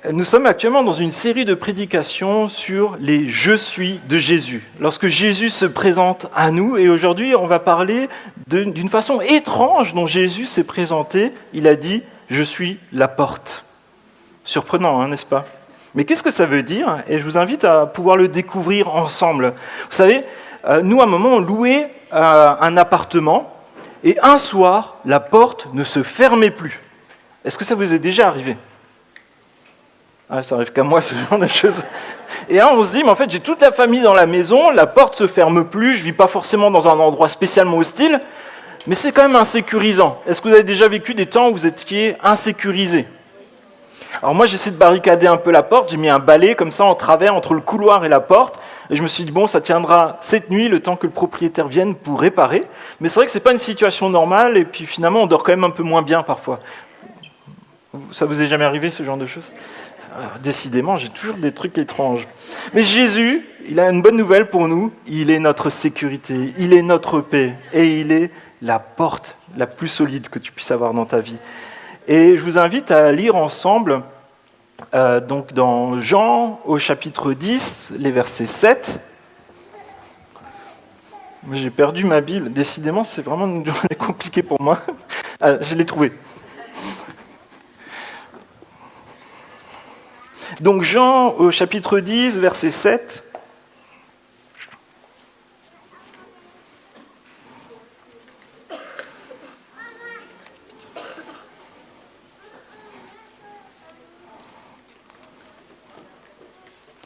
Nous sommes actuellement dans une série de prédications sur les « je suis » de Jésus. Lorsque Jésus se présente à nous, et aujourd'hui on va parler d'une façon étrange dont Jésus s'est présenté. Il a dit « je suis la porte ». Surprenant, n'est-ce pas ? Mais qu'est-ce que ça veut dire ? Et je vous invite à pouvoir le découvrir ensemble. Vous savez, nous à un moment on louait un appartement, et un soir, la porte ne se fermait plus. Est-ce que ça vous est déjà arrivé ? Ah, ça arrive qu'à moi, ce genre de choses. Et là, on se dit, mais en fait, j'ai toute la famille dans la maison, la porte se ferme plus, je vis pas forcément dans un endroit spécialement hostile, mais c'est quand même insécurisant. Est-ce que vous avez déjà vécu des temps où vous étiez insécurisé ? Alors moi, j'essaie de barricader un peu la porte, j'ai mis un balai comme ça en travers entre le couloir et la porte, et je me suis dit, bon, ça tiendra cette nuit, le temps que le propriétaire vienne pour réparer. Mais c'est vrai que c'est pas une situation normale, et puis finalement, on dort quand même un peu moins bien parfois. Ça vous est jamais arrivé, ce genre de choses ? Décidément, j'ai toujours des trucs étranges. Mais Jésus, il a une bonne nouvelle pour nous. Il est notre sécurité, il est notre paix, et il est la porte la plus solide que tu puisses avoir dans ta vie. Et je vous invite à lire ensemble, donc dans Jean, au chapitre 10, les versets 7. J'ai perdu ma Bible. Décidément, c'est vraiment une journée compliquée pour moi. Je l'ai trouvée. Donc Jean au chapitre 10, verset 7.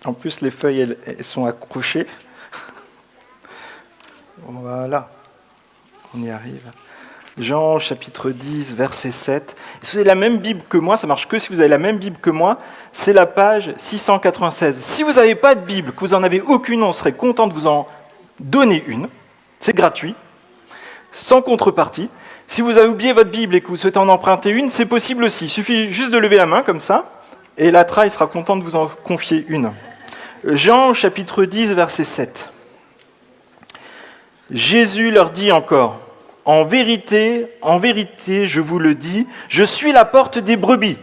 En plus, les feuilles, elles sont accrochées. Voilà, on y arrive. Jean, chapitre 10, verset 7. Et si vous avez la même Bible que moi, ça marche que si vous avez la même Bible que moi, c'est la page 696. Si vous n'avez pas de Bible, que vous n'en avez aucune, on serait content de vous en donner une. C'est gratuit, sans contrepartie. Si vous avez oublié votre Bible et que vous souhaitez en emprunter une, c'est possible aussi. Il suffit juste de lever la main comme ça, et la Tra, il sera content de vous en confier une. Jean, chapitre 10, verset 7. Jésus leur dit encore: en vérité, je vous le dis, je suis la porte des brebis.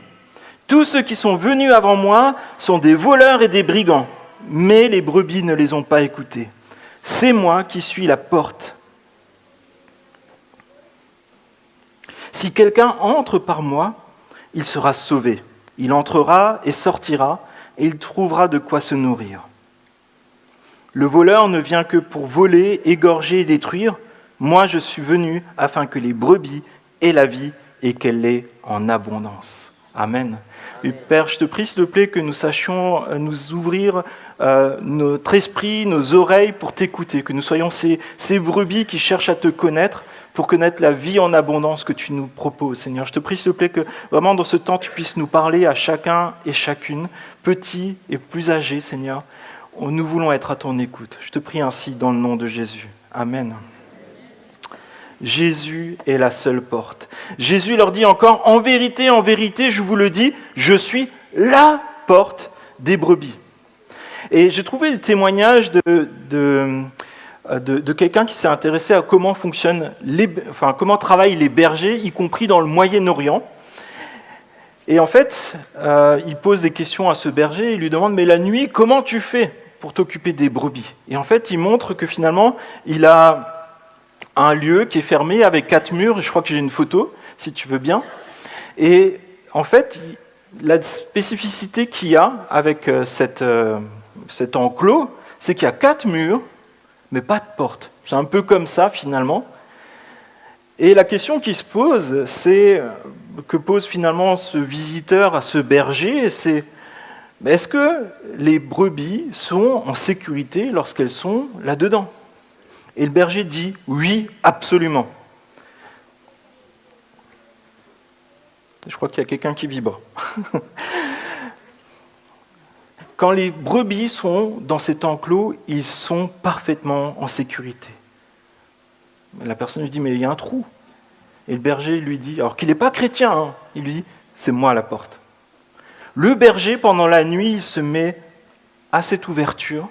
Tous ceux qui sont venus avant moi sont des voleurs et des brigands, mais les brebis ne les ont pas écoutés. C'est moi qui suis la porte. Si quelqu'un entre par moi, il sera sauvé. Il entrera et sortira, et il trouvera de quoi se nourrir. Le voleur ne vient que pour voler, égorger et détruire. Moi, je suis venu afin que les brebis aient la vie et qu'elle l'ait en abondance. Amen. Et Père, je te prie, s'il te plaît, que nous sachions nous ouvrir notre esprit, nos oreilles pour t'écouter, que nous soyons ces brebis qui cherchent à te connaître pour connaître la vie en abondance que tu nous proposes, Seigneur. Je te prie, s'il te plaît, que vraiment dans ce temps, tu puisses nous parler à chacun et chacune, petits et plus âgés, Seigneur. Nous voulons être à ton écoute. Je te prie ainsi dans le nom de Jésus. Amen. Jésus est la seule porte. Jésus leur dit encore: en vérité, je vous le dis, je suis la porte des brebis. Et j'ai trouvé le témoignage de quelqu'un qui s'est intéressé à comment comment travaillent les bergers, y compris dans le Moyen-Orient. Et en fait, il pose des questions à ce berger, il lui demande: mais la nuit, comment tu fais pour t'occuper des brebis ? Et en fait, il montre que finalement, il a un lieu qui est fermé avec 4 murs, je crois que j'ai une photo, si tu veux bien. Et en fait, la spécificité qu'il y a avec cet enclos, c'est qu'il y a 4 murs, mais pas de porte. C'est un peu comme ça, finalement. Et la question qui se pose, c'est que pose finalement ce visiteur à ce berger, c'est: est-ce que les brebis sont en sécurité lorsqu'elles sont là-dedans ? Et le berger dit: oui, absolument. Je crois qu'il y a quelqu'un qui vibre. Quand les brebis sont dans cet enclos, ils sont parfaitement en sécurité. La personne lui dit: mais il y a un trou. Et le berger lui dit, alors qu'il n'est pas chrétien, il lui dit: c'est moi la porte. Le berger, pendant la nuit, il se met à cette ouverture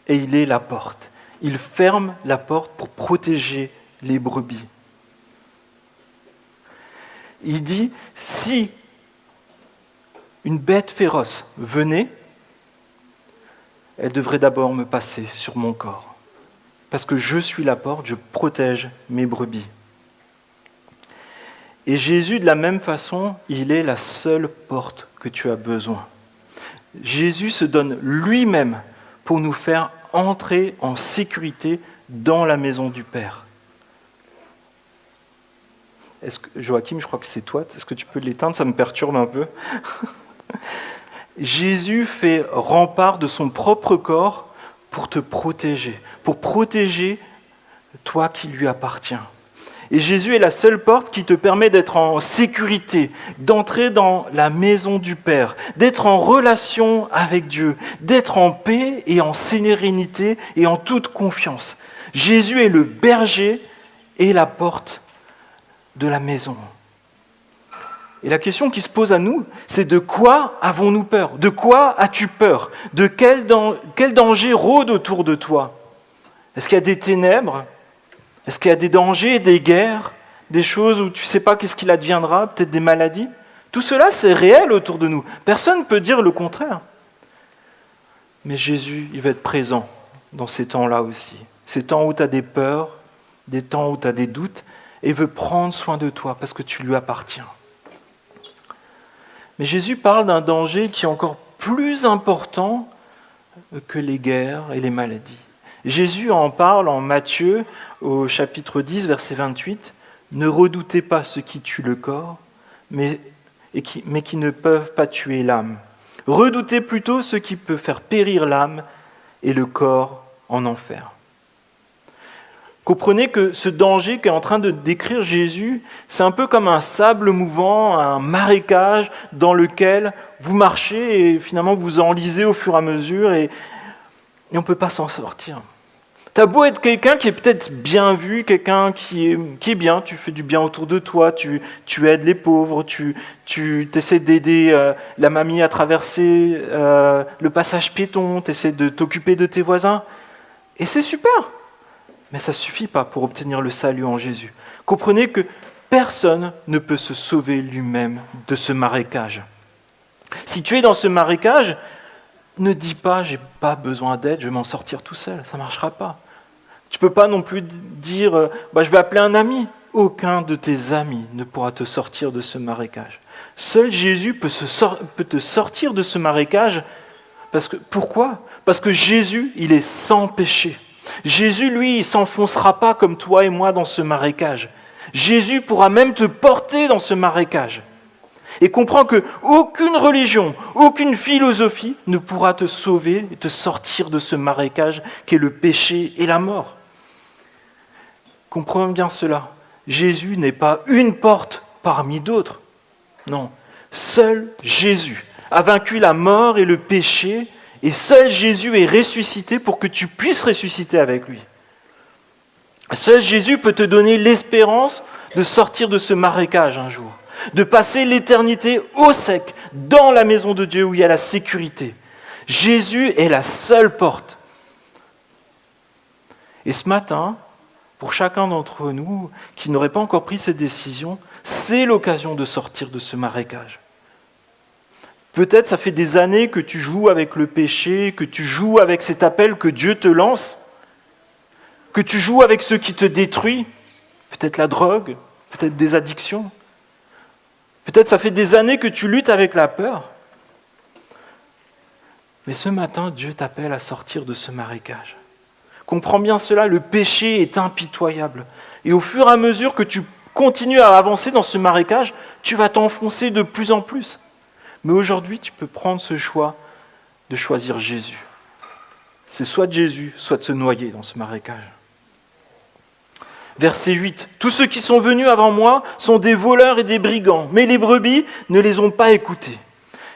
et il est la porte. Il ferme la porte pour protéger les brebis. Il dit: si une bête féroce venait, elle devrait d'abord me passer sur mon corps. Parce que je suis la porte, je protège mes brebis. Et Jésus, de la même façon, il est la seule porte que tu as besoin. Jésus se donne lui-même pour nous faire entrer en sécurité dans la maison du Père. Joachim, je crois que c'est toi. Est-ce que tu peux l'éteindre? Ça me perturbe un peu. Jésus fait rempart de son propre corps pour te protéger, pour protéger toi qui lui appartiens. Et Jésus est la seule porte qui te permet d'être en sécurité, d'entrer dans la maison du Père, d'être en relation avec Dieu, d'être en paix et en sérénité et en toute confiance. Jésus est le berger et la porte de la maison. Et la question qui se pose à nous, c'est de quoi avons-nous peur? De quoi as-tu peur? De quel danger rôde autour de toi? Est-ce qu'il y a des ténèbres? Est-ce qu'il y a des dangers, des guerres, des choses où tu ne sais pas qu'est-ce qu'il adviendra, peut-être des maladies? Tout cela, c'est réel autour de nous. Personne ne peut dire le contraire. Mais Jésus, il va être présent dans ces temps-là aussi. Ces temps où tu as des peurs, des temps où tu as des doutes, et il veut prendre soin de toi parce que tu lui appartiens. Mais Jésus parle d'un danger qui est encore plus important que les guerres et les maladies. Jésus en parle en Matthieu au chapitre 10, verset 28. « Ne redoutez pas ceux qui tuent le corps, mais qui ne peuvent pas tuer l'âme. Redoutez plutôt ceux qui peuvent faire périr l'âme et le corps en enfer. » Comprenez que ce danger qu'est en train de décrire Jésus, c'est un peu comme un sable mouvant, un marécage dans lequel vous marchez et finalement vous enlisez au fur et à mesure et on ne peut pas s'en sortir. T'as beau être quelqu'un qui est peut-être bien vu, quelqu'un qui est bien, tu fais du bien autour de toi, tu aides les pauvres, tu essaies d'aider la mamie à traverser le passage piéton, tu essaies de t'occuper de tes voisins, et c'est super. Mais ça ne suffit pas pour obtenir le salut en Jésus. Comprenez que personne ne peut se sauver lui-même de ce marécage. Si tu es dans ce marécage, ne dis pas « j'ai pas besoin d'aide, je vais m'en sortir tout seul », ça ne marchera pas. Tu ne peux pas non plus dire « je vais appeler un ami ». Aucun de tes amis ne pourra te sortir de ce marécage. Seul Jésus peut te sortir de ce marécage. Pourquoi ? Parce que Jésus, il est sans péché. Jésus, lui, il ne s'enfoncera pas comme toi et moi dans ce marécage. Jésus pourra même te porter dans ce marécage. Et comprends qu'aucune religion, aucune philosophie ne pourra te sauver et te sortir de ce marécage qui est le péché et la mort. Comprends bien cela. Jésus n'est pas une porte parmi d'autres. Non, seul Jésus a vaincu la mort et le péché. Et seul Jésus est ressuscité pour que tu puisses ressusciter avec lui. Seul Jésus peut te donner l'espérance de sortir de ce marécage un jour, de passer l'éternité au sec dans la maison de Dieu où il y a la sécurité. Jésus est la seule porte. Et ce matin, pour chacun d'entre nous qui n'aurait pas encore pris cette décision, c'est l'occasion de sortir de ce marécage. Peut-être ça fait des années que tu joues avec le péché, que tu joues avec cet appel que Dieu te lance, que tu joues avec ce qui te détruit, peut-être la drogue, peut-être des addictions. Peut-être ça fait des années que tu luttes avec la peur. Mais ce matin, Dieu t'appelle à sortir de ce marécage. Comprends bien cela, le péché est impitoyable. Et au fur et à mesure que tu continues à avancer dans ce marécage, tu vas t'enfoncer de plus en plus. Mais aujourd'hui, tu peux prendre ce choix de choisir Jésus. C'est soit de Jésus, soit de se noyer dans ce marécage. Verset 8. « Tous ceux qui sont venus avant moi sont des voleurs et des brigands, mais les brebis ne les ont pas écoutés. »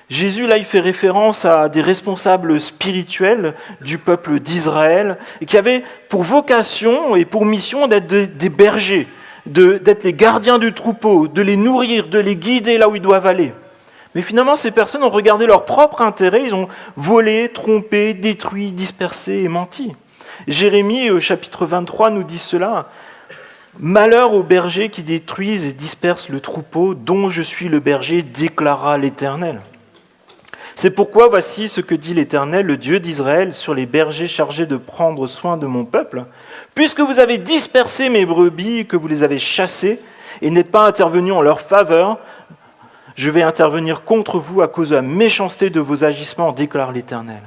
Jésus, là, il fait référence à des responsables spirituels du peuple d'Israël et qui avaient pour vocation et pour mission d'être des bergers, d'être les gardiens du troupeau, de les nourrir, de les guider là où ils doivent aller. Mais finalement, ces personnes ont regardé leur propre intérêt, ils ont volé, trompé, détruit, dispersé et menti. Jérémie, au chapitre 23, nous dit cela. « Malheur aux bergers qui détruisent et dispersent le troupeau, dont je suis le berger, déclara l'Éternel. » C'est pourquoi voici ce que dit l'Éternel, le Dieu d'Israël, sur les bergers chargés de prendre soin de mon peuple. Puisque vous avez dispersé mes brebis, que vous les avez chassées, et n'êtes pas intervenus en leur faveur, je vais intervenir contre vous à cause de la méchanceté de vos agissements, déclare l'Éternel.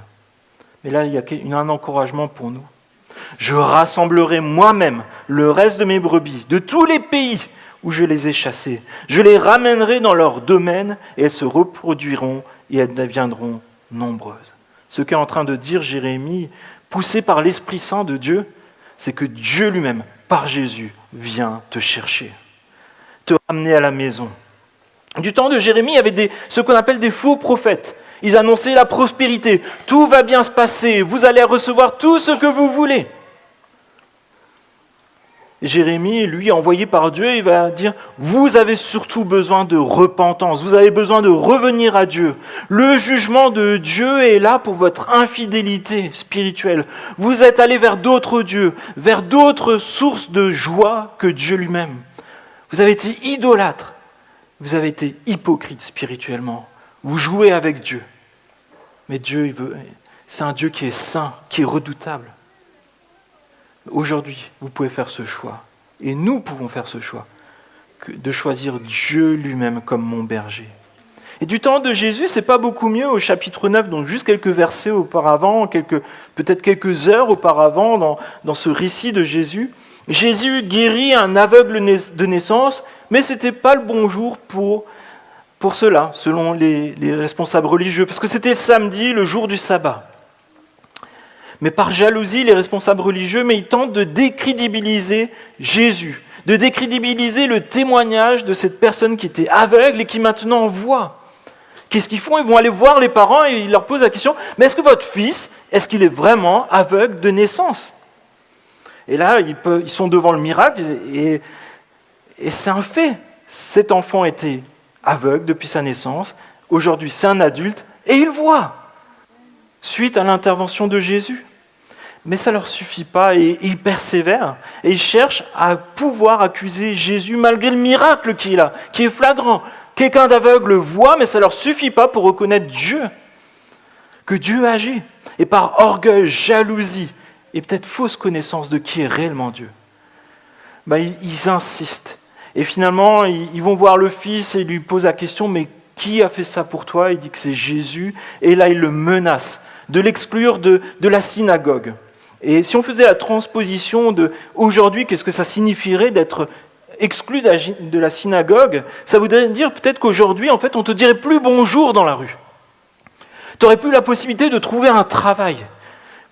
Mais là, il y a un encouragement pour nous. Je rassemblerai moi-même le reste de mes brebis, de tous les pays où je les ai chassées. Je les ramènerai dans leur domaine et elles se reproduiront et elles deviendront nombreuses. Ce qu'est en train de dire Jérémie, poussé par l'Esprit Saint de Dieu, c'est que Dieu lui-même, par Jésus, vient te chercher, te ramener à la maison. Du temps de Jérémie, il y avait ce qu'on appelle des faux prophètes. Ils annonçaient la prospérité. Tout va bien se passer. Vous allez recevoir tout ce que vous voulez. Jérémie, lui, envoyé par Dieu, il va dire, vous avez surtout besoin de repentance. Vous avez besoin de revenir à Dieu. Le jugement de Dieu est là pour votre infidélité spirituelle. Vous êtes allé vers d'autres dieux, vers d'autres sources de joie que Dieu lui-même. Vous avez été idolâtres. Vous avez été hypocrite spirituellement. Vous jouez avec Dieu. Mais Dieu, c'est un Dieu qui est saint, qui est redoutable. Aujourd'hui, vous pouvez faire ce choix. Et nous pouvons faire ce choix. De choisir Dieu lui-même comme mon berger. Et du temps de Jésus, c'est pas beaucoup mieux au chapitre 9, donc juste quelques versets auparavant, peut-être quelques heures auparavant dans ce récit de Jésus. Jésus guérit un aveugle de naissance, mais ce n'était pas le bon jour pour cela, selon les responsables religieux, parce que c'était le samedi, le jour du sabbat. Mais par jalousie, les responsables religieux, ils tentent de décrédibiliser Jésus, de décrédibiliser le témoignage de cette personne qui était aveugle et qui maintenant voit. Qu'est-ce qu'ils font ? Ils vont aller voir les parents et ils leur posent la question, mais est-ce que votre fils, est-ce qu'il est vraiment aveugle de naissance ? Et là, ils sont devant le miracle et c'est un fait. Cet enfant était aveugle depuis sa naissance. Aujourd'hui, c'est un adulte et il voit, suite à l'intervention de Jésus. Mais ça ne leur suffit pas et ils persévèrent et ils cherchent à pouvoir accuser Jésus malgré le miracle qu'il a, qui est flagrant. Quelqu'un d'aveugle voit, mais ça ne leur suffit pas pour reconnaître Dieu, que Dieu agit. Et par orgueil, jalousie et peut-être fausse connaissance de qui est réellement Dieu, ils insistent. Et finalement, ils vont voir le fils et lui posent la question, mais qui a fait ça pour toi ? Il dit que c'est Jésus. Et là, il le menace de l'exclure de la synagogue. Et si on faisait la transposition de aujourd'hui, qu'est-ce que ça signifierait d'être exclu de la synagogue ? Ça voudrait dire peut-être qu'aujourd'hui, en fait, on ne te dirait plus bonjour dans la rue. Tu n'aurais plus la possibilité de trouver un travail.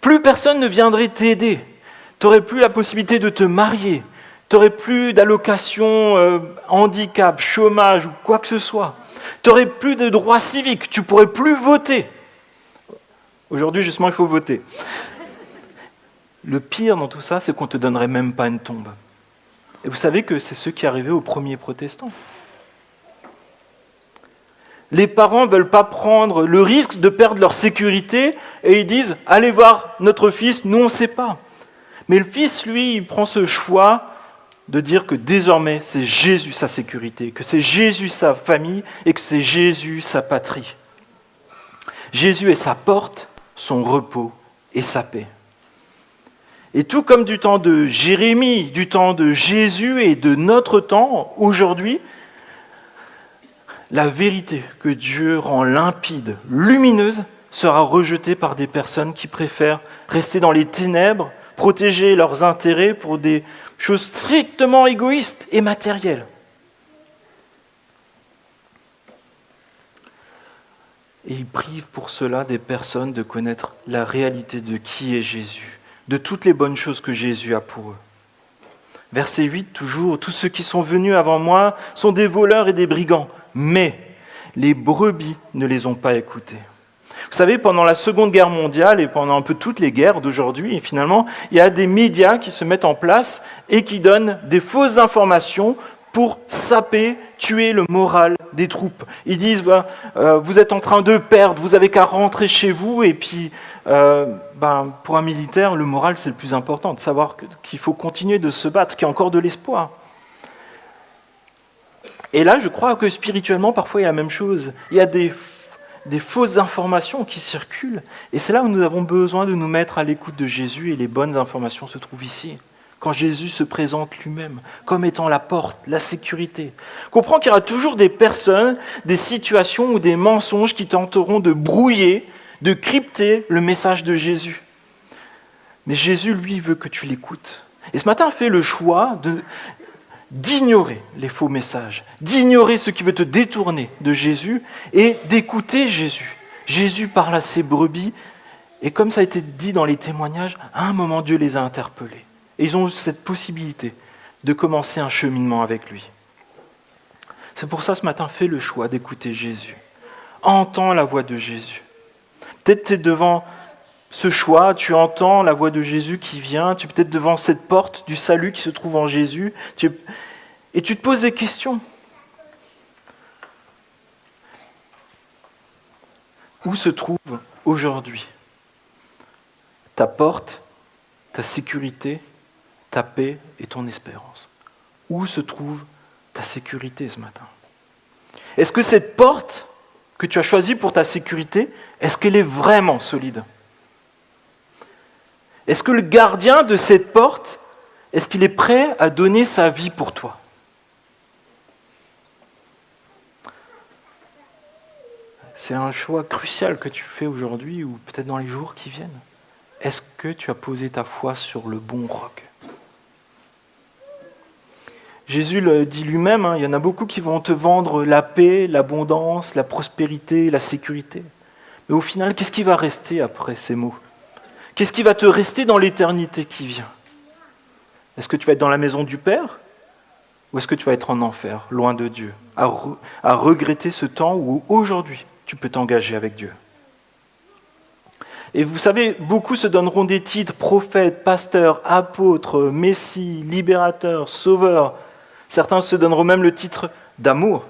Plus personne ne viendrait t'aider. Tu n'aurais plus la possibilité de te marier. Tu n'aurais plus d'allocation handicap, chômage ou quoi que ce soit. Tu n'aurais plus de droits civiques. Tu ne pourrais plus voter. Aujourd'hui, justement, il faut voter. Le pire dans tout ça, c'est qu'on ne te donnerait même pas une tombe. Et vous savez que c'est ce qui est arrivé aux premiers protestants. Les parents ne veulent pas prendre le risque de perdre leur sécurité et ils disent « Allez voir notre fils, nous on ne sait pas ». Mais le fils, lui, il prend ce choix de dire que désormais c'est Jésus sa sécurité, que c'est Jésus sa famille et que c'est Jésus sa patrie. Jésus est sa porte, son repos et sa paix. Et tout comme du temps de Jérémie, du temps de Jésus et de notre temps, aujourd'hui, la vérité que Dieu rend limpide, lumineuse, sera rejetée par des personnes qui préfèrent rester dans les ténèbres, protéger leurs intérêts pour des choses strictement égoïstes et matérielles. Et ils privent pour cela des personnes de connaître la réalité de qui est Jésus, de toutes les bonnes choses que Jésus a pour eux. Verset 8, toujours, « Tous ceux qui sont venus avant moi sont des voleurs et des brigands, mais les brebis ne les ont pas écoutés. » Vous savez, pendant la Seconde Guerre mondiale et pendant un peu toutes les guerres d'aujourd'hui, finalement, il y a des médias qui se mettent en place et qui donnent des fausses informations pour saper, tuer le moral des troupes. Ils disent vous êtes en train de perdre, vous avez qu'à rentrer chez vous. Et puis, pour un militaire, le moral, c'est le plus important, de savoir qu'il faut continuer de se battre, qu'il y a encore de l'espoir. Et là, je crois que spirituellement, parfois, il y a la même chose. Il y a des des fausses informations qui circulent. Et c'est là où nous avons besoin de nous mettre à l'écoute de Jésus, et les bonnes informations se trouvent ici. Quand Jésus se présente lui-même comme étant la porte, la sécurité. Comprends qu'il y aura toujours des personnes, des situations ou des mensonges qui tenteront de brouiller, de crypter le message de Jésus. Mais Jésus, lui, veut que tu l'écoutes. Et ce matin, fais le choix d'ignorer les faux messages, d'ignorer ce qui veut te détourner de Jésus et d'écouter Jésus. Jésus parle à ses brebis et comme ça a été dit dans les témoignages, à un moment Dieu les a interpellés. Et ils ont eu cette possibilité de commencer un cheminement avec lui. C'est pour ça ce matin, fais le choix d'écouter Jésus. Entends la voix de Jésus. Peut-être tu es devant ce choix, tu entends la voix de Jésus qui vient, tu es peut-être devant cette porte du salut qui se trouve en Jésus, et tu te poses des questions. Où se trouve aujourd'hui ta porte, ta sécurité, ta paix et ton espérance? Où se trouve ta sécurité ce matin? Est-ce que cette porte que tu as choisie pour ta sécurité, est-ce qu'elle est vraiment solide? Est-ce que le gardien de cette porte, est-ce qu'il est prêt à donner sa vie pour toi? C'est un choix crucial que tu fais aujourd'hui ou peut-être dans les jours qui viennent. Est-ce que tu as posé ta foi sur le bon roc? Jésus le dit lui-même, il y en a beaucoup qui vont te vendre la paix, l'abondance, la prospérité, la sécurité. Mais au final, qu'est-ce qui va rester après ces mots? Qu'est-ce qui va te rester dans l'éternité qui vient? Est-ce que tu vas être dans la maison du Père? Ou est-ce que tu vas être en enfer, loin de Dieu, à regretter ce temps où aujourd'hui tu peux t'engager avec Dieu? Et vous savez, beaucoup se donneront des titres, prophètes, pasteurs, apôtres, messie, libérateurs, sauveurs. Certains se donneront même le titre d'amour.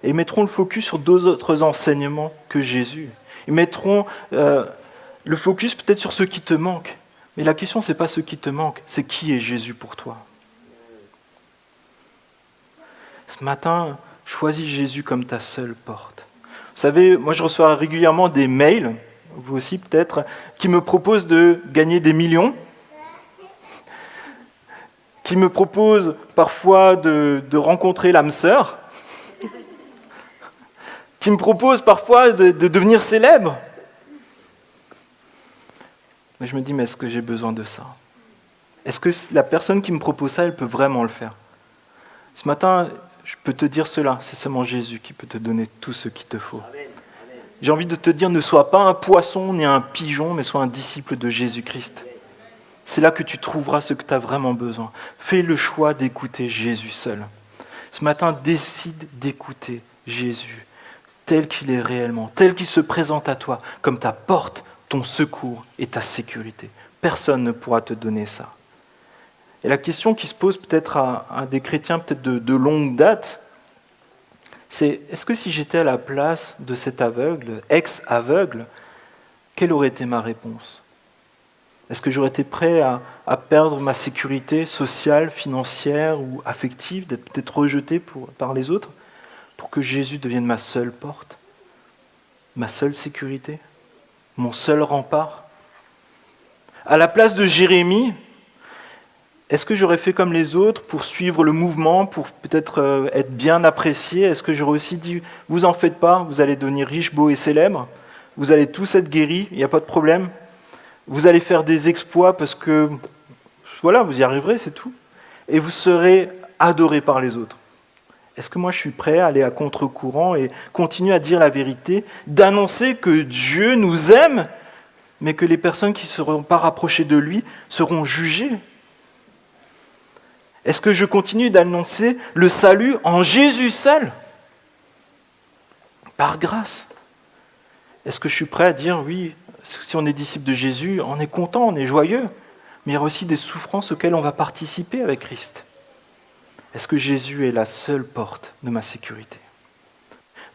Et ils mettront le focus sur d'autres enseignements que Jésus. Ils mettront le focus peut-être sur ce qui te manque. Mais la question, ce n'est pas ce qui te manque, c'est qui est Jésus pour toi. Ce matin, choisis Jésus comme ta seule porte. Vous savez, moi je reçois régulièrement des mails, vous aussi peut-être, qui me proposent de gagner des millions, qui me proposent parfois de rencontrer l'âme sœur, qui me proposent parfois de devenir célèbre. Mais je me dis, mais est-ce que j'ai besoin de ça? Est-ce que la personne qui me propose ça, elle peut vraiment le faire? Ce matin, je peux te dire cela, c'est seulement Jésus qui peut te donner tout ce qu'il te faut. J'ai envie de te dire, ne sois pas un poisson ni un pigeon, mais sois un disciple de Jésus-Christ. C'est là que tu trouveras ce que tu as vraiment besoin. Fais le choix d'écouter Jésus seul. Ce matin, décide d'écouter Jésus tel qu'il est réellement, tel qu'il se présente à toi, comme ta porte, ton secours et ta sécurité. Personne ne pourra te donner ça. Et la question qui se pose peut-être à des chrétiens peut-être de longue date, c'est est-ce que si j'étais à la place de cet aveugle, ex-aveugle, quelle aurait été ma réponse? Est-ce que j'aurais été prêt à perdre ma sécurité sociale, financière ou affective, d'être peut-être rejeté par les autres, pour que Jésus devienne ma seule porte, ma seule sécurité, mon seul rempart? À la place de Jérémie, est-ce que j'aurais fait comme les autres pour suivre le mouvement, pour peut-être être bien apprécié? Est-ce que j'aurais aussi dit, vous en faites pas, vous allez devenir riche, beau et célèbre, vous allez tous être guéris, il n'y a pas de problème, vous allez faire des exploits parce que, voilà, vous y arriverez, c'est tout, et vous serez adorés par les autres. Est-ce que moi je suis prêt à aller à contre-courant et continuer à dire la vérité, d'annoncer que Dieu nous aime, mais que les personnes qui ne seront pas rapprochées de lui seront jugées? Est-ce que je continue d'annoncer le salut en Jésus seul, par grâce? Est-ce que je suis prêt à dire, oui, si on est disciple de Jésus, on est content, on est joyeux, mais il y a aussi des souffrances auxquelles on va participer avec Christ? Est-ce que Jésus est la seule porte de ma sécurité?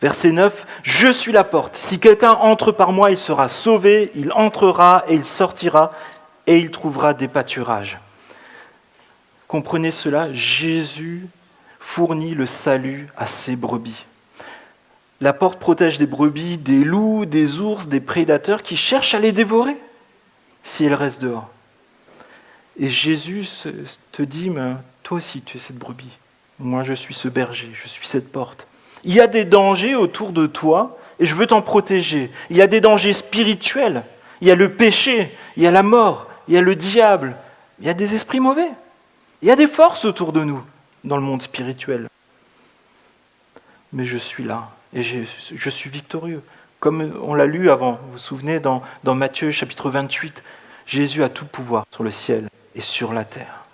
Verset 9, « Je suis la porte. Si quelqu'un entre par moi, il sera sauvé, il entrera et il sortira et il trouvera des pâturages. » Comprenez cela, Jésus fournit le salut à ses brebis. La porte protège des brebis, des loups, des ours, des prédateurs qui cherchent à les dévorer si elles restent dehors. Et Jésus te dit, mais toi aussi tu es cette brebis. Moi je suis ce berger, je suis cette porte. Il y a des dangers autour de toi et je veux t'en protéger. Il y a des dangers spirituels, il y a le péché, il y a la mort, il y a le diable, il y a des esprits mauvais. Il y a des forces autour de nous dans le monde spirituel. Mais je suis là et je suis victorieux. Comme on l'a lu avant, vous vous souvenez dans Matthieu chapitre 28, Jésus a tout pouvoir sur le ciel et sur la terre.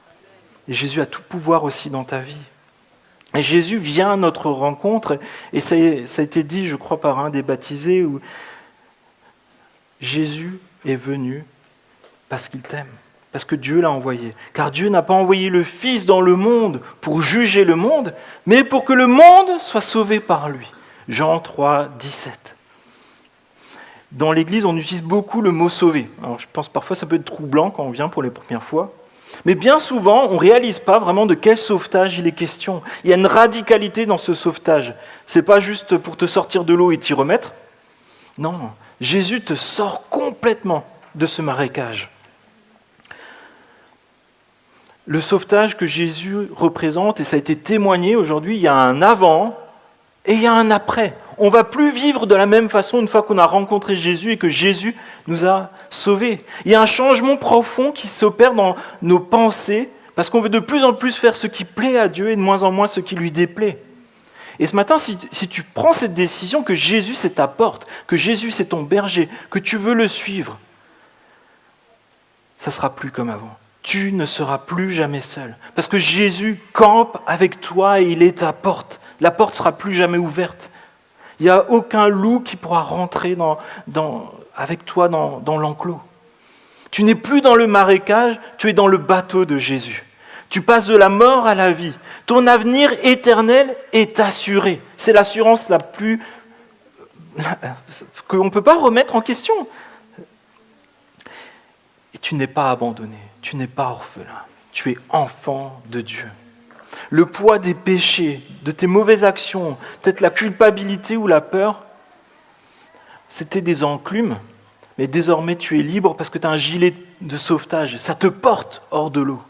Et Jésus a tout pouvoir aussi dans ta vie. Et Jésus vient à notre rencontre, et ça a été dit, je crois, par un des baptisés, où Jésus est venu parce qu'il t'aime, parce que Dieu l'a envoyé. Car Dieu n'a pas envoyé le Fils dans le monde pour juger le monde, mais pour que le monde soit sauvé par lui. Jean 3, 17. Dans l'Église, on utilise beaucoup le mot « sauver ». Alors, je pense parfois ça peut être troublant quand on vient pour les premières fois. Mais bien souvent, on ne réalise pas vraiment de quel sauvetage il est question. Il y a une radicalité dans ce sauvetage. Ce n'est pas juste pour te sortir de l'eau et t'y remettre. Non, Jésus te sort complètement de ce marécage. Le sauvetage que Jésus représente, et ça a été témoigné aujourd'hui, il y a un avant et il y a un après. On ne va plus vivre de la même façon une fois qu'on a rencontré Jésus et que Jésus nous a sauvés. Il y a un changement profond qui s'opère dans nos pensées parce qu'on veut de plus en plus faire ce qui plaît à Dieu et de moins en moins ce qui lui déplaît. Et ce matin, si tu prends cette décision que Jésus c'est ta porte, que Jésus c'est ton berger, que tu veux le suivre, ça ne sera plus comme avant. Tu ne seras plus jamais seul. Parce que Jésus campe avec toi et il est ta porte. La porte ne sera plus jamais ouverte. Il n'y a aucun loup qui pourra rentrer avec toi dans l'enclos. Tu n'es plus dans le marécage, tu es dans le bateau de Jésus. Tu passes de la mort à la vie. Ton avenir éternel est assuré. C'est l'assurance la plus... qu'on ne peut pas remettre en question. Et tu n'es pas abandonné, tu n'es pas orphelin. Tu es enfant de Dieu. Le poids des péchés, de tes mauvaises actions, peut-être la culpabilité ou la peur, c'était des enclumes, mais désormais tu es libre parce que tu as un gilet de sauvetage. Ça te porte hors de l'eau.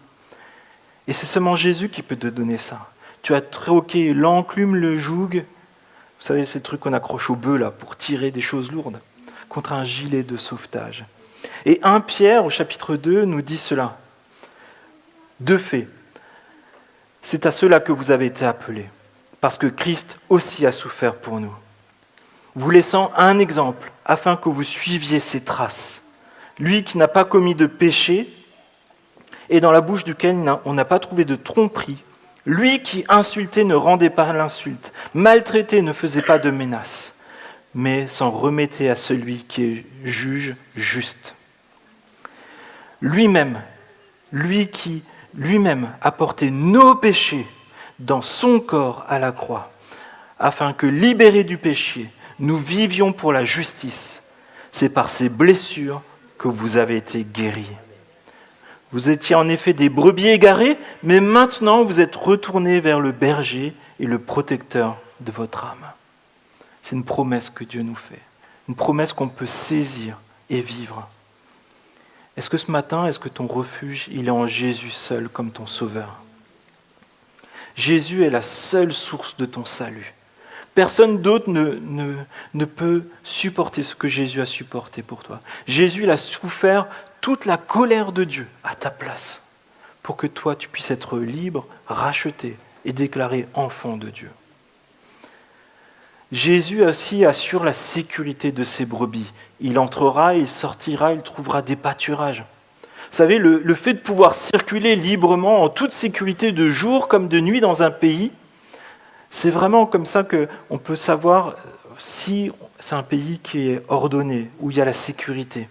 Et c'est seulement Jésus qui peut te donner ça. Tu as troqué l'enclume, le joug, vous savez, c'est le truc qu'on accroche au bœuf là, pour tirer des choses lourdes, contre un gilet de sauvetage. Et 1 Pierre, au chapitre 2, nous dit cela. De fait, c'est à cela que vous avez été appelés, parce que Christ aussi a souffert pour nous, vous laissant un exemple, afin que vous suiviez ses traces. Lui qui n'a pas commis de péché, et dans la bouche duquel on n'a pas trouvé de tromperie, lui qui insultait ne rendait pas l'insulte, maltraitait ne faisait pas de menace, mais s'en remettait à celui qui est juge juste. Lui-même a porté nos péchés dans son corps à la croix, afin que, libérés du péché, nous vivions pour la justice. C'est par ces blessures que vous avez été guéris. Vous étiez en effet des brebis égarées, mais maintenant vous êtes retournés vers le berger et le protecteur de votre âme. C'est une promesse que Dieu nous fait, une promesse qu'on peut saisir et vivre. Est-ce que ce matin, est-ce que ton refuge, il est en Jésus seul comme ton sauveur ? Jésus est la seule source de ton salut. Personne d'autre ne peut supporter ce que Jésus a supporté pour toi. Jésus il a souffert toute la colère de Dieu à ta place, pour que toi tu puisses être libre, racheté et déclaré enfant de Dieu. Jésus aussi assure la sécurité de ses brebis. Il entrera, il sortira, il trouvera des pâturages. Vous savez, le fait de pouvoir circuler librement en toute sécurité de jour comme de nuit dans un pays, c'est vraiment comme ça qu'on peut savoir si c'est un pays qui est ordonné, où il y a la sécurité.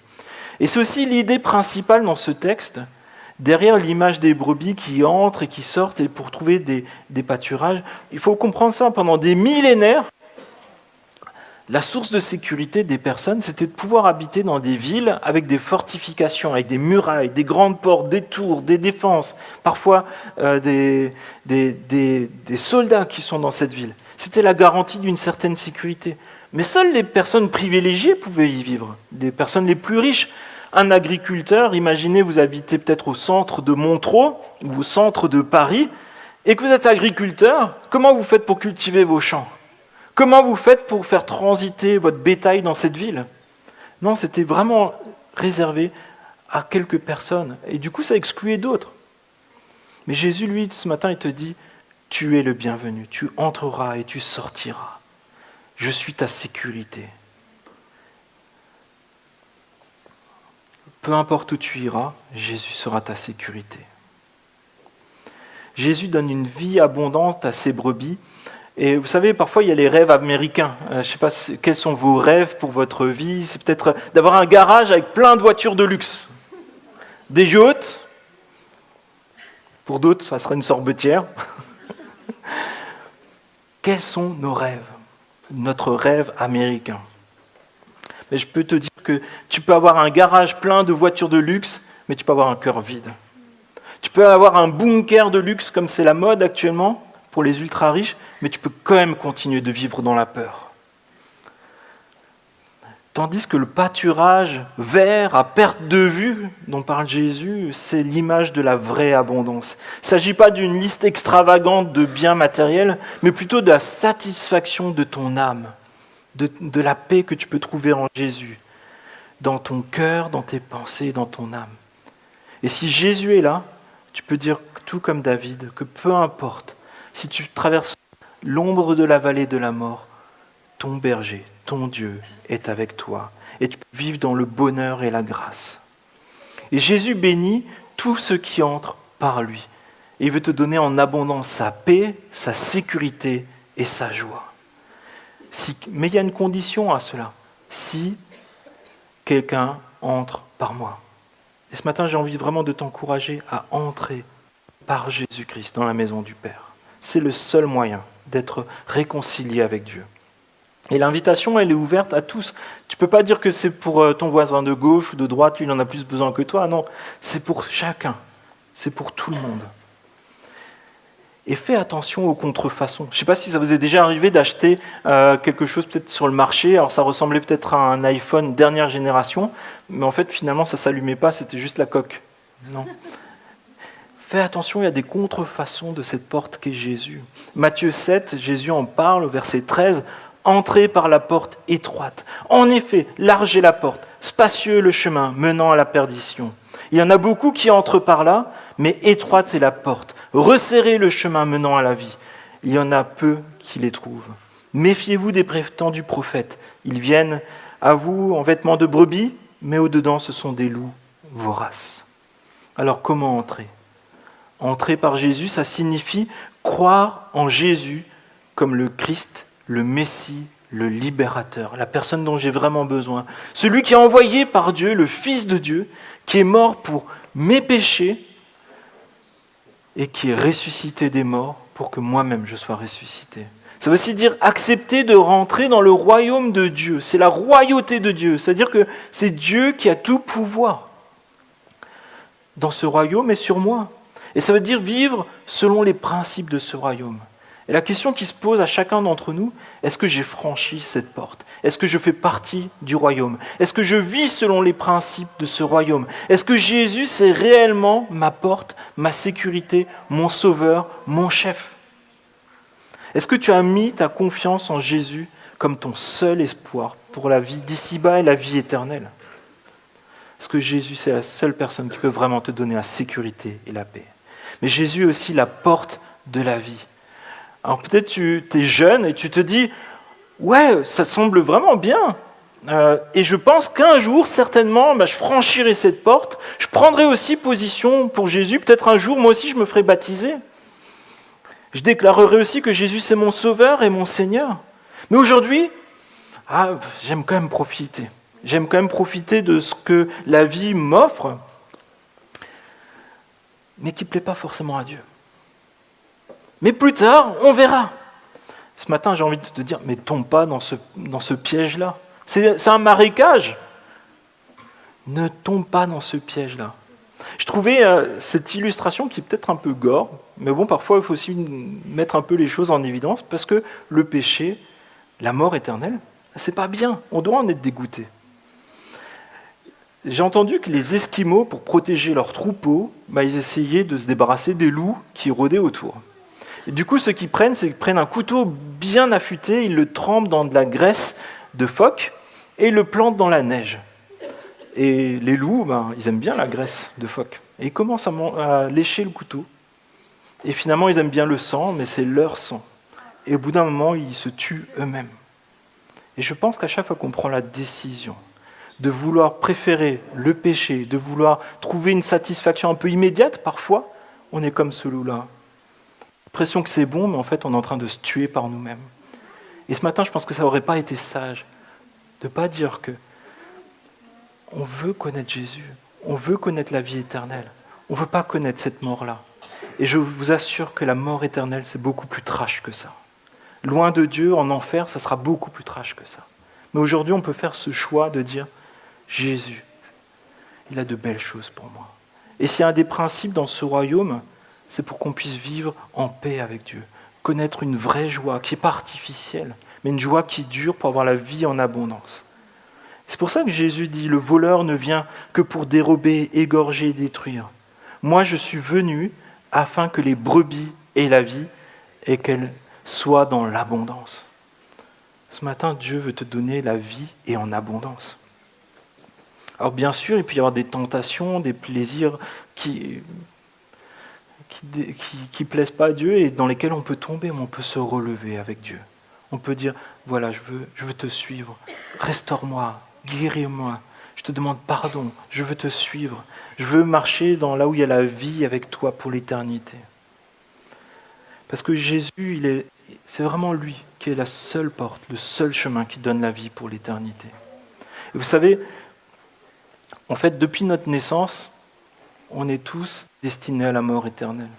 Et c'est aussi l'idée principale dans ce texte, derrière l'image des brebis qui entrent et qui sortent et pour trouver des pâturages. Il faut comprendre ça, pendant des millénaires, la source de sécurité des personnes, c'était de pouvoir habiter dans des villes avec des fortifications, avec des murailles, des grandes portes, des tours, des défenses, parfois des soldats qui sont dans cette ville. C'était la garantie d'une certaine sécurité. Mais seules les personnes privilégiées pouvaient y vivre, les personnes les plus riches. Un agriculteur, imaginez, vous habitez peut-être au centre de Montreux ou au centre de Paris, et que vous êtes agriculteur, comment vous faites pour cultiver vos champs? Comment vous faites pour faire transiter votre bétail dans cette ville? Non, c'était vraiment réservé à quelques personnes. Et du coup, ça excluait d'autres. Mais Jésus, lui, ce matin, il te dit, tu es le bienvenu, tu entreras et tu sortiras. Je suis ta sécurité. Peu importe où tu iras, Jésus sera ta sécurité. Jésus donne une vie abondante à ses brebis. Et vous savez, parfois, il y a les rêves américains. Je ne sais pas quels sont vos rêves pour votre vie. C'est peut-être d'avoir un garage avec plein de voitures de luxe. Des yachts. Pour d'autres, ça serait une sorbetière. Quels sont nos rêves? Notre rêve américain. Mais je peux te dire que tu peux avoir un garage plein de voitures de luxe, mais tu peux avoir un cœur vide. Tu peux avoir un bunker de luxe, comme c'est la mode actuellement, pour les ultra-riches, mais tu peux quand même continuer de vivre dans la peur. Tandis que le pâturage vert à perte de vue dont parle Jésus, c'est l'image de la vraie abondance. Il ne s'agit pas d'une liste extravagante de biens matériels, mais plutôt de la satisfaction de ton âme, de la paix que tu peux trouver en Jésus, dans ton cœur, dans tes pensées, dans ton âme. Et si Jésus est là, tu peux dire tout comme David, que peu importe, si tu traverses l'ombre de la vallée de la mort, ton berger, ton Dieu est avec toi. Et tu peux vivre dans le bonheur et la grâce. Et Jésus bénit tous ceux qui entrent par lui. Et il veut te donner en abondance sa paix, sa sécurité et sa joie. Mais il y a une condition à cela. Si quelqu'un entre par moi. Et ce matin, j'ai envie vraiment de t'encourager à entrer par Jésus-Christ dans la maison du Père. C'est le seul moyen d'être réconcilié avec Dieu. Et l'invitation, elle est ouverte à tous. Tu ne peux pas dire que c'est pour ton voisin de gauche ou de droite, lui, il en a plus besoin que toi. Non, c'est pour chacun. C'est pour tout le monde. Et fais attention aux contrefaçons. Je ne sais pas si ça vous est déjà arrivé d'acheter quelque chose peut-être sur le marché. Alors ça ressemblait peut-être à un iPhone dernière génération, mais en fait, finalement, ça ne s'allumait pas, c'était juste la coque. Non. Fais attention, il y a des contrefaçons de cette porte qu'est Jésus. Matthieu 7, Jésus en parle au verset 13. Entrez par la porte étroite. En effet, large est la porte, spacieux le chemin menant à la perdition. Il y en a beaucoup qui entrent par là, mais étroite est la porte. Resserrez le chemin menant à la vie. Il y en a peu qui les trouvent. Méfiez-vous des prétendus prophètes. Ils viennent à vous en vêtements de brebis, mais au-dedans ce sont des loups voraces. Alors comment entrer? Entrer par Jésus, ça signifie croire en Jésus comme le Christ, le Messie, le libérateur, la personne dont j'ai vraiment besoin. Celui qui est envoyé par Dieu, le Fils de Dieu, qui est mort pour mes péchés et qui est ressuscité des morts pour que moi-même je sois ressuscité. Ça veut aussi dire accepter de rentrer dans le royaume de Dieu. C'est la royauté de Dieu. C'est-à-dire que c'est Dieu qui a tout pouvoir dans ce royaume et sur moi. Et ça veut dire vivre selon les principes de ce royaume. Et la question qui se pose à chacun d'entre nous, est-ce que j'ai franchi cette porte? Est-ce que je fais partie du royaume? Est-ce que je vis selon les principes de ce royaume? Est-ce que Jésus, c'est réellement ma porte, ma sécurité, mon sauveur, mon chef? Est-ce que tu as mis ta confiance en Jésus comme ton seul espoir pour la vie d'ici-bas et la vie éternelle? Est-ce que Jésus, c'est la seule personne qui peut vraiment te donner la sécurité et la paix? Mais Jésus est aussi la porte de la vie. Alors peut-être tu es jeune et tu te dis « Ouais, ça semble vraiment bien. Et je pense qu'un jour, certainement, je franchirai cette porte. Je prendrai aussi position pour Jésus. Peut-être un jour, moi aussi, je me ferai baptiser. Je déclarerai aussi que Jésus, c'est mon sauveur et mon Seigneur. Mais aujourd'hui, j'aime quand même profiter. J'aime quand même profiter de ce que la vie m'offre, mais qui ne plaît pas forcément à Dieu. Mais plus tard, on verra. Ce matin, j'ai envie de te dire, mais tombe pas dans ce piège-là. C'est un marécage. Ne tombe pas dans ce piège-là. Je trouvais cette illustration qui est peut-être un peu gore, Mais bon, parfois, il faut aussi mettre un peu les choses en évidence, parce que le péché, la mort éternelle, c'est pas bien. On doit en être dégoûté. J'ai entendu que les Esquimaux, pour protéger leurs troupeaux, ils essayaient de se débarrasser des loups qui rôdaient autour. Et du coup, ce qu'ils prennent, c'est qu'ils prennent un couteau bien affûté, ils le trempent dans de la graisse de phoque et ils le plantent dans la neige. Et les loups, ils aiment bien la graisse de phoque. Et ils commencent à lécher le couteau. Et finalement, ils aiment bien le sang, mais c'est leur sang. Et au bout d'un moment, ils se tuent eux-mêmes. Et je pense qu'à chaque fois qu'on prend la décision de vouloir préférer le péché, de vouloir trouver une satisfaction un peu immédiate, parfois, on est comme ce loup-là. L'impression que c'est bon, mais en fait, on est en train de se tuer par nous-mêmes. Et ce matin, je pense que ça n'aurait pas été sage de ne pas dire que on veut connaître Jésus, on veut connaître la vie éternelle, on ne veut pas connaître cette mort-là. Et je vous assure que la mort éternelle, c'est beaucoup plus trash que ça. Loin de Dieu, en enfer, ça sera beaucoup plus trash que ça. Mais aujourd'hui, on peut faire ce choix de dire Jésus, il a de belles choses pour moi. Et s'il y a un des principes dans ce royaume, c'est pour qu'on puisse vivre en paix avec Dieu, connaître une vraie joie qui n'est pas artificielle, mais une joie qui dure pour avoir la vie en abondance. C'est pour ça que Jésus dit, le voleur ne vient que pour dérober, égorger et détruire. Moi, je suis venu afin que les brebis aient la vie et qu'elles soient dans l'abondance. Ce matin, Dieu veut te donner la vie et en abondance. Alors bien sûr, il peut y avoir des tentations, des plaisirs qui plaisent pas à Dieu et dans lesquels on peut tomber, mais on peut se relever avec Dieu. On peut dire, voilà, je veux te suivre, restaure-moi, guéris-moi, je te demande pardon, je veux te suivre, je veux marcher dans là où il y a la vie avec toi pour l'éternité. Parce que Jésus, c'est vraiment lui qui est la seule porte, le seul chemin qui donne la vie pour l'éternité. Et vous savez, en fait, depuis notre naissance, on est tous destinés à la mort éternelle.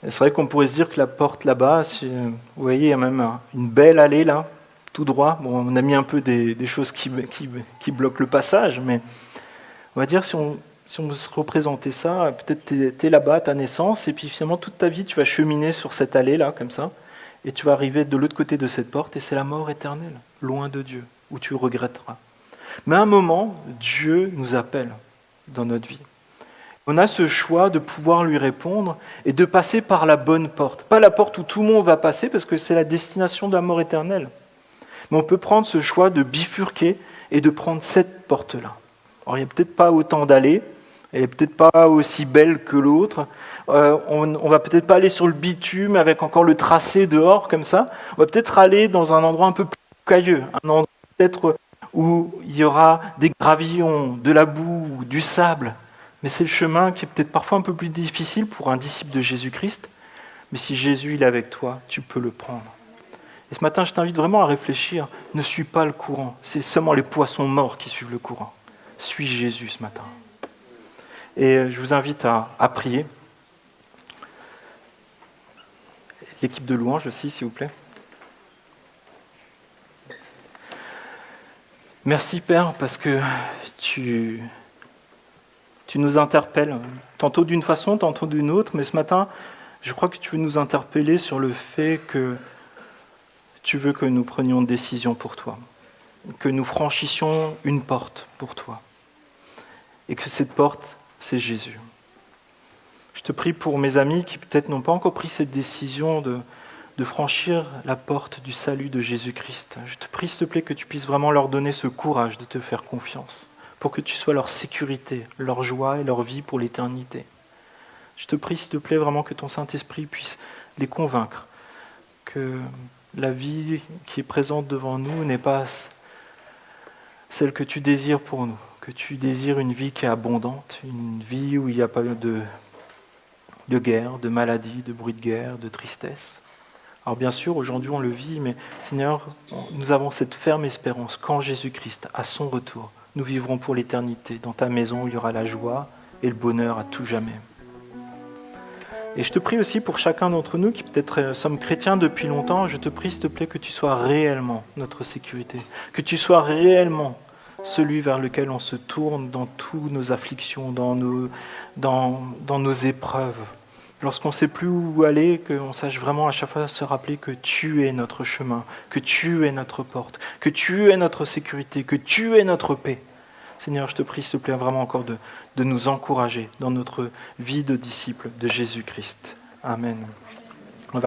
Et c'est vrai qu'on pourrait se dire que la porte là-bas, vous voyez, il y a même une belle allée là, tout droit. Bon, on a mis un peu des choses qui bloquent le passage, mais on va dire, si on se représentait ça, peut-être tu es là-bas à ta naissance, et puis finalement toute ta vie, tu vas cheminer sur cette allée-là, comme ça, et tu vas arriver de l'autre côté de cette porte, et c'est la mort éternelle, loin de Dieu, où tu regretteras. Mais à un moment, Dieu nous appelle dans notre vie. On a ce choix de pouvoir lui répondre et de passer par la bonne porte. Pas la porte où tout le monde va passer, parce que c'est la destination de la mort éternelle. Mais on peut prendre ce choix de bifurquer et de prendre cette porte-là. Alors il n'y a peut-être pas autant d'allées, elle n'est peut-être pas aussi belle que l'autre. On va peut-être pas aller sur le bitume avec encore le tracé dehors, comme ça. On va peut-être aller dans un endroit un peu plus cailleux, un endroit peut-être où il y aura des gravillons, de la boue, du sable. Mais c'est le chemin qui est peut-être parfois un peu plus difficile pour un disciple de Jésus-Christ. Mais si Jésus il est avec toi, tu peux le prendre. Et ce matin, je t'invite vraiment à réfléchir. Ne suis pas le courant. C'est seulement les poissons morts qui suivent le courant. Suis Jésus ce matin. Et je vous invite à prier. L'équipe de louange aussi, s'il vous plaît. Merci Père, parce que tu nous interpelles, tantôt d'une façon, tantôt d'une autre, mais ce matin, je crois que tu veux nous interpeller sur le fait que tu veux que nous prenions une décision pour toi, que nous franchissions une porte pour toi, et que cette porte, c'est Jésus. Je te prie pour mes amis qui peut-être n'ont pas encore pris cette décision de franchir la porte du salut de Jésus-Christ. Je te prie, s'il te plaît, que tu puisses vraiment leur donner ce courage de te faire confiance, pour que tu sois leur sécurité, leur joie et leur vie pour l'éternité. Je te prie, s'il te plaît, vraiment que ton Saint-Esprit puisse les convaincre que la vie qui est présente devant nous n'est pas celle que tu désires pour nous, que tu désires une vie qui est abondante, une vie où il n'y a pas de guerre, de maladie, de bruit de guerre, de tristesse. Alors bien sûr, aujourd'hui on le vit, mais Seigneur, nous avons cette ferme espérance qu'en Jésus-Christ, à son retour, nous vivrons pour l'éternité, dans ta maison où il y aura la joie et le bonheur à tout jamais. Et je te prie aussi pour chacun d'entre nous qui peut-être sommes chrétiens depuis longtemps, je te prie s'il te plaît que tu sois réellement notre sécurité, que tu sois réellement celui vers lequel on se tourne dans toutes nos afflictions, dans nos épreuves, lorsqu'on ne sait plus où aller, qu'on sache vraiment à chaque fois se rappeler que tu es notre chemin, que tu es notre porte, que tu es notre sécurité, que tu es notre paix. Seigneur, je te prie, s'il te plaît, vraiment encore de nous encourager dans notre vie de disciples de Jésus-Christ. Amen.